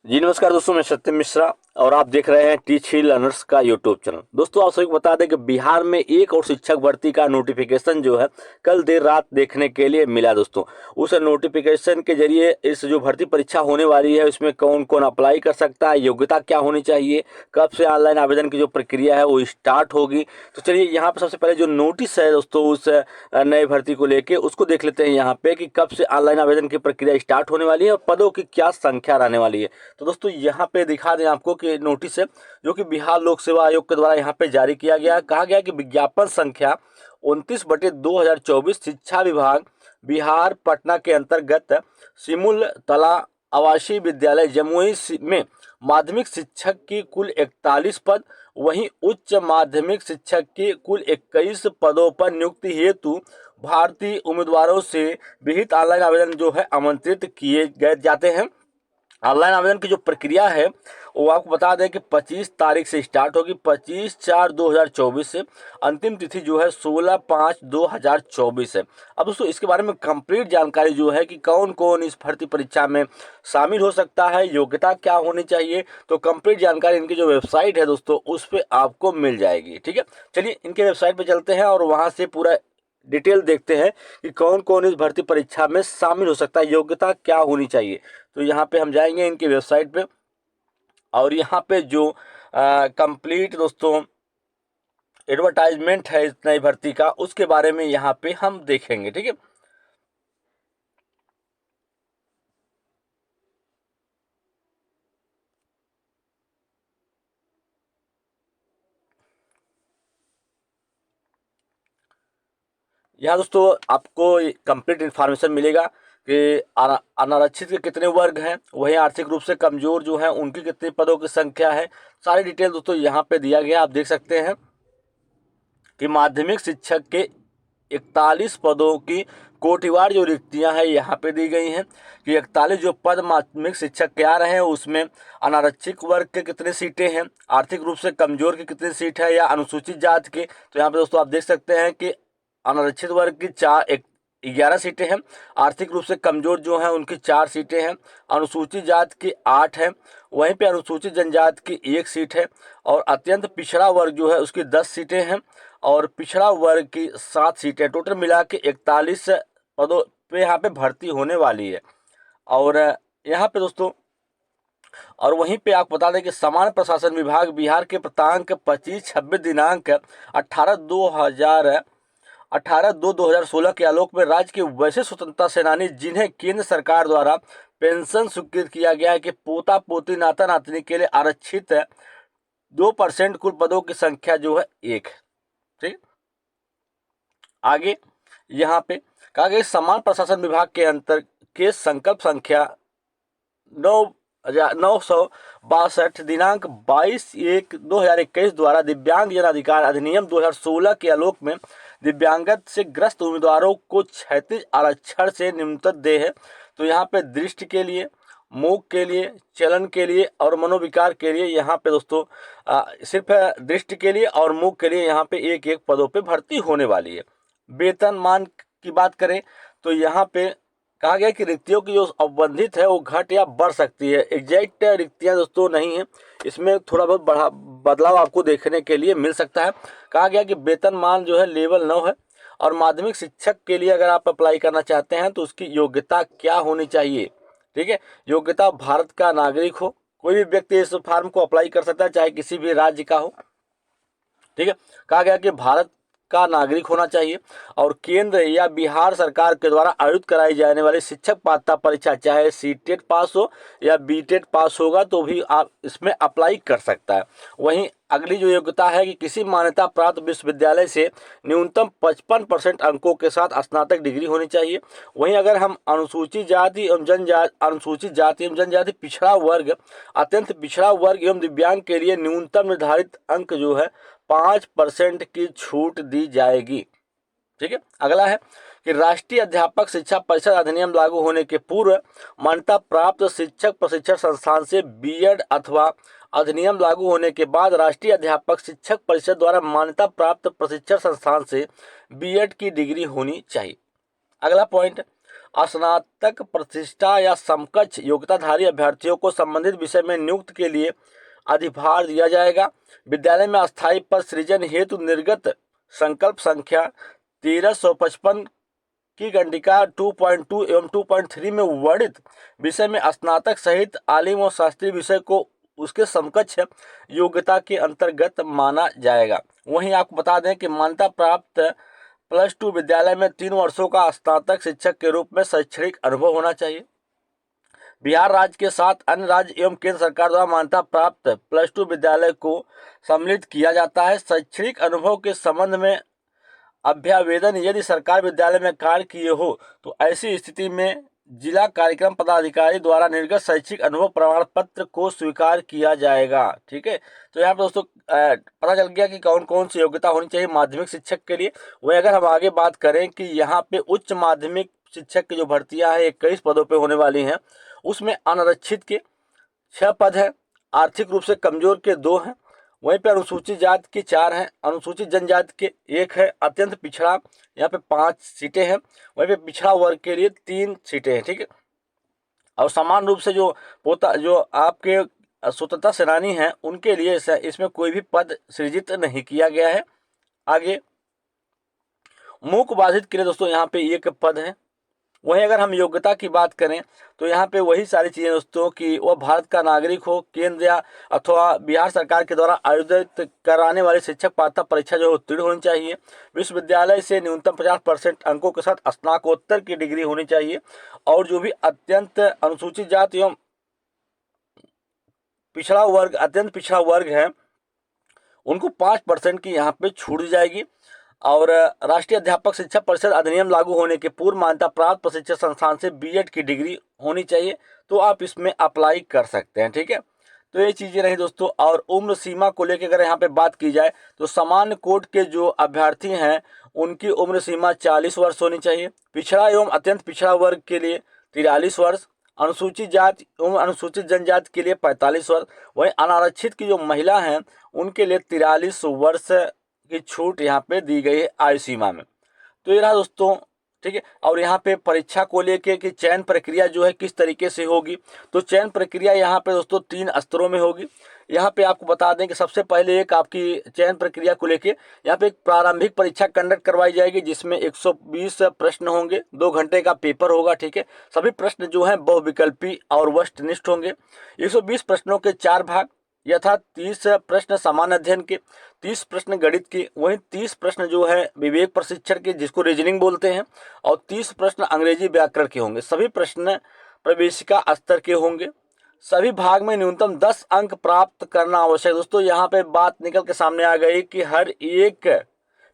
जी नमस्कार दोस्तों, मैं सत्यम मिश्रा और आप देख रहे हैं टीच ही लर्नर्स का यूट्यूब चैनल। दोस्तों आप सभी को बता दें कि बिहार में एक और शिक्षक भर्ती का नोटिफिकेशन जो है कल देर रात देखने के लिए मिला। दोस्तों उस नोटिफिकेशन के जरिए इस जो भर्ती परीक्षा होने वाली है उसमें कौन कौन अप्लाई कर सकता है, योग्यता क्या होनी चाहिए, कब से ऑनलाइन आवेदन की जो प्रक्रिया है वो स्टार्ट होगी। तो चलिए यहाँ पर सबसे पहले जो नोटिस है दोस्तों उस नए भर्ती को लेके उसको देख लेते हैं यहाँ पे कि कब से ऑनलाइन आवेदन की प्रक्रिया स्टार्ट होने वाली है और पदों की क्या संख्या रहने वाली है। तो दोस्तों यहाँ पे दिखा दें आपको कि नोटिस है जो कि बिहार लोक सेवा आयोग के द्वारा यहाँ पे जारी किया गया है। कहा गया कि विज्ञापन संख्या 29/2024 शिक्षा विभाग बिहार पटना के अंतर्गत सिमुल तला आवासीय विद्यालय जमुई में माध्यमिक शिक्षक की कुल 41 पद, वहीं उच्च माध्यमिक शिक्षक की कुल 21 पदों पर नियुक्ति हेतु भारतीय उम्मीदवारों से विहित ऑनलाइन आवेदन जो है आमंत्रित किए गए जाते हैं। ऑनलाइन आवेदन की जो प्रक्रिया है वो आपको बता दें कि 25 तारीख से स्टार्ट होगी, 25/4/2024 से। अंतिम तिथि जो है 16/5/2024 है। अब दोस्तों इसके बारे में कंप्लीट जानकारी जो है कि कौन कौन इस भर्ती परीक्षा में शामिल हो सकता है, योग्यता क्या होनी चाहिए, तो कंप्लीट जानकारी इनकी जो वेबसाइट है दोस्तों उस पर आपको मिल जाएगी। ठीक है, चलिए इनके वेबसाइट पर चलते हैं और वहाँ से पूरा डिटेल देखते हैं कि कौन कौन इस भर्ती परीक्षा में शामिल हो सकता है, योग्यता क्या होनी चाहिए। तो यहाँ पे हम जाएंगे इनकी वेबसाइट पे और यहाँ पे जो कंप्लीट दोस्तों एडवर्टाइजमेंट है इस नई भर्ती का उसके बारे में यहाँ पे हम देखेंगे। ठीक है, यहाँ दोस्तों आपको कंप्लीट इन्फॉर्मेशन मिलेगा कि अनारक्षित के कितने वर्ग हैं, वहीं आर्थिक रूप से कमजोर जो हैं उनकी कितने पदों की संख्या है। सारी डिटेल दोस्तों यहाँ पे दिया गया, आप देख सकते हैं कि माध्यमिक शिक्षक के 41 पदों की कोटिवार जो रिक्तियां हैं यहाँ पे दी गई हैं कि 41 जो पद माध्यमिक शिक्षक के आ रहे हैं उसमें अनारक्षित वर्ग के कितने सीटें हैं, आर्थिक रूप से कमजोर की कितनी सीट है या अनुसूचित जात के। तो यहाँ पे दोस्तों आप देख सकते हैं कि अनारक्षित वर्ग की 11 सीटें हैं, आर्थिक रूप से कमजोर जो हैं उनकी 4 सीटें हैं, अनुसूचित जात की 8 हैं, वहीं पे अनुसूचित जनजाति की 1 सीट है और अत्यंत पिछड़ा वर्ग जो है उसकी 10 सीटें हैं और पिछड़ा वर्ग की 7 सीटें। टोटल मिला के 41 पदों पे यहाँ पे भर्ती होने वाली है। और यहाँ पे दोस्तों और वहीं पे आपको बता दें कि सामान्य प्रशासन विभाग बिहार के प्रांत 25/26 दिनांक 18/2/2016 के आलोक में राज्य के वैसे स्वतंत्रता सेनानी जिन्हें केंद्र सरकार द्वारा पेंशन स्वीकृत किया गया है कि पोता पोती नाता नातनी के लिए आरक्षित 2% कुल पदों की संख्या जो है 1 है। ठीक, आगे यहाँ पे कहा गया समान प्रशासन विभाग के अंतर के संकल्प संख्या 9,962 दिनांक 22/1/2021 द्वारा दिव्यांग जन अधिकार अधिनियम 2016 के आलोक में दिव्यांगत से ग्रस्त उम्मीदवारों को क्षैतिज आरक्षण से न्यूनतम दे है। तो यहाँ पे दृष्टि के लिए, मूक के लिए, चलन के लिए और मनोविकार के लिए यहाँ पे दोस्तों सिर्फ दृष्टि के लिए और मूक के लिए यहाँ पे एक एक पदों पे भर्ती होने वाली है। वेतनमान की बात करें तो यहाँ पे कहा गया कि रिक्तियों की जो अवबंधित है वो घट या बढ़ सकती है। एग्जैक्ट रिक्तियां दोस्तों नहीं है, इसमें थोड़ा बहुत बदलाव आपको देखने के लिए मिल सकता है। कहा गया कि वेतनमान जो है लेवल 9 है और माध्यमिक शिक्षक के लिए अगर आप अप्लाई करना चाहते हैं तो उसकी योग्यता क्या होनी चाहिए। ठीक है, योग्यता भारत का नागरिक हो, कोई भी व्यक्ति इस फॉर्म को अप्लाई कर सकता है चाहे किसी भी राज्य का हो। ठीक है, कहा गया कि भारत का नागरिक होना चाहिए और केंद्र या बिहार सरकार के द्वारा आयोजित कराई जाने वाली शिक्षक पात्रता परीक्षा चाहे सीटेट पास हो या बीटेट पास होगा तो भी आप इसमें अप्लाई कर सकता है। वहीं अगली जो योग्यता है कि किसी मान्यता प्राप्त विश्वविद्यालय से न्यूनतम 55% अंकों के साथ स्नातक डिग्री होनी चाहिए। वहीं अगर हम अनुसूचित जाति एवं जनजाति पिछड़ा वर्ग, अत्यंत पिछड़ा वर्ग एवं दिव्यांग के लिए न्यूनतम निर्धारित अंक जो है 5% की छूट दी जाएगी। ठीक है, अगला है कि राष्ट्रीय अध्यापक शिक्षा परिषद अधिनियम लागू होने के पूर्व मान्यता प्राप्त शिक्षक प्रशिक्षण संस्थान से बीएड अथवा अधिनियम लागू होने के बाद राष्ट्रीय अध्यापक शिक्षक परिषद द्वारा मान्यता प्राप्त प्रशिक्षण संस्थान से बीएड की डिग्री होनी चाहिए। अगला पॉइंट, स्नातक प्रतिष्ठा या समकक्ष योग्यताधारी अभ्यर्थियों को संबंधित विषय में नियुक्त के लिए अधिभार दिया जाएगा। विद्यालय में अस्थायी पद सृजन हेतु निर्गत संकल्प संख्या 1355 की गंडिका 2.2 एवं 2.3 में वर्णित विषय में स्नातक सहित आलिम और शास्त्रीय विषय को उसके समकक्ष योग्यता के अंतर्गत माना जाएगा। वहीं आपको बता दें कि मान्यता प्राप्त +2 विद्यालय में 3 वर्षों का स्नातक शिक्षक के रूप में शैक्षणिक अनुभव होना चाहिए। बिहार राज्य के साथ अन्य राज्य एवं केंद्र सरकार द्वारा मान्यता प्राप्त +2 विद्यालय को सम्मिलित किया जाता है। शैक्षणिक अनुभव के संबंध में अभ्यावेदन यदि सरकार विद्यालय में कार्य किए हो तो ऐसी स्थिति में जिला कार्यक्रम पदाधिकारी द्वारा निर्गत शैक्षिक अनुभव प्रमाण पत्र को स्वीकार किया जाएगा। ठीक है, तो यहाँ पर दोस्तों पता चल गया कि कौन कौन सी योग्यता होनी चाहिए माध्यमिक शिक्षक के लिए। वही अगर हम आगे बात करें कि यहाँ पे उच्च माध्यमिक शिक्षक की जो भर्तियां हैं 21 पदों पे होने वाली हैं, उसमें अनारक्षित के 6 पद हैं, आर्थिक रूप से कमजोर के 2 हैं, वहीं पे अनुसूचित जाति के 4 हैं, अनुसूचित जनजाति के 1 है, अत्यंत पिछड़ा यहाँ पे 5 सीटें हैं, वहीं पे पिछड़ा वर्ग के लिए 3 सीटें हैं। ठीक है, और समान रूप से जो आपके स्वतंत्रता सेनानी हैं उनके लिए इसमें कोई भी पद सृजित नहीं किया गया है। आगे मूक बाधित के लिए दोस्तों यहाँ पे 1 पद है। वहीं अगर हम योग्यता की बात करें तो यहाँ पे वही सारी चीज़ें दोस्तों कि वह भारत का नागरिक हो, केंद्र या अथवा बिहार सरकार के द्वारा आयोजित कराने वाली शिक्षक पात्रता परीक्षा जो उत्तीर्ण होनी चाहिए। विश्वविद्यालय से न्यूनतम 50% अंकों के साथ स्नातकोत्तर की डिग्री होनी चाहिए। और जो भी अत्यंत अनुसूचित जाति एवं अत्यंत पिछड़ा वर्ग है उनको 5% की यहाँ पे छूट दी जाएगी। और राष्ट्रीय अध्यापक शिक्षा परिषद अधिनियम लागू होने के पूर्व मान्यता प्राप्त प्रशिक्षण संस्थान से बीएड की डिग्री होनी चाहिए, तो आप इसमें अप्लाई कर सकते हैं। ठीक है, तो ये चीज़ें रही दोस्तों। और उम्र सीमा को लेकर अगर यहाँ पे बात की जाए तो सामान्य कोटि के जो अभ्यर्थी हैं उनकी उम्र सीमा 40 वर्ष होनी चाहिए। पिछड़ा एवं अत्यंत पिछड़ा वर्ग के लिए 43 वर्ष, अनुसूचित जाति एवं अनुसूचित जनजाति के लिए 45 वर्ष, वहीं अनारक्षित की जो महिला हैं उनके लिए 43 वर्ष की छूट यहाँ पे दी गई है आयु सीमा में। तो ये रहा दोस्तों। ठीक है, और यहाँ पे परीक्षा को लेके कि चयन प्रक्रिया जो है किस तरीके से होगी, तो चयन प्रक्रिया यहाँ पे दोस्तों 3 स्तरों में होगी। यहाँ पे आपको बता दें कि सबसे पहले एक आपकी चयन प्रक्रिया को लेके यहाँ पे एक प्रारंभिक परीक्षा कंडक्ट करवाई जाएगी जिसमें 120 प्रश्न होंगे, 2 घंटे का पेपर होगा। ठीक है, सभी प्रश्न जो है बहुविकल्पी और वस्तुनिष्ठ होंगे। 120 प्रश्नों के 4 भाग यथा 30 प्रश्न सामान्य अध्ययन के, 30 प्रश्न गणित के, वहीं 30 प्रश्न जो है विवेक प्रशिक्षण के जिसको रीजनिंग बोलते हैं, और 30 प्रश्न अंग्रेजी व्याकरण के होंगे। सभी प्रश्न प्रवेशिका स्तर के होंगे। सभी भाग में न्यूनतम 10 अंक प्राप्त करना आवश्यक। दोस्तों यहाँ पे बात निकल के सामने आ गई कि हर एक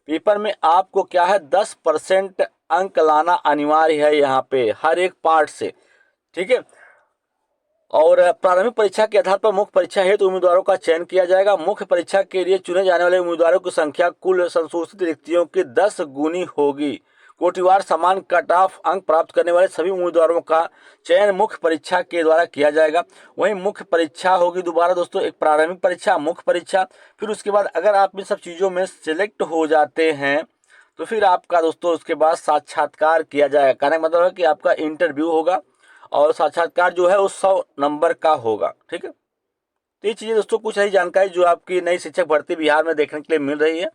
पेपर में आपको क्या है 10% अंक लाना अनिवार्य है यहाँ पे हर एक पार्ट से। ठीक है, और प्रारंभिक परीक्षा के आधार पर मुख्य परीक्षा हेतु उम्मीदवारों का चयन किया जाएगा। मुख्य परीक्षा के लिए चुने जाने वाले उम्मीदवारों की संख्या कुल संशोधित रिक्तियों की 10 गुनी होगी। कोटिवार समान कट ऑफ अंक प्राप्त करने वाले सभी उम्मीदवारों का चयन मुख्य परीक्षा के द्वारा किया जाएगा। वहीं मुख्य परीक्षा होगी दोबारा दोस्तों, एक प्रारंभिक परीक्षा, मुख्य परीक्षा, फिर उसके बाद अगर आप इन सब चीज़ों में सिलेक्ट हो जाते हैं तो फिर आपका दोस्तों उसके बाद साक्षात्कार किया जाएगा। कहने का मतलब है कि आपका इंटरव्यू होगा और साक्षात्कार जो है वो 100 नंबर का होगा। ठीक है, तो ये चीज़ें दोस्तों कुछ ऐसी जानकारी जो आपकी नई शिक्षक भर्ती बिहार में देखने के लिए मिल रही है।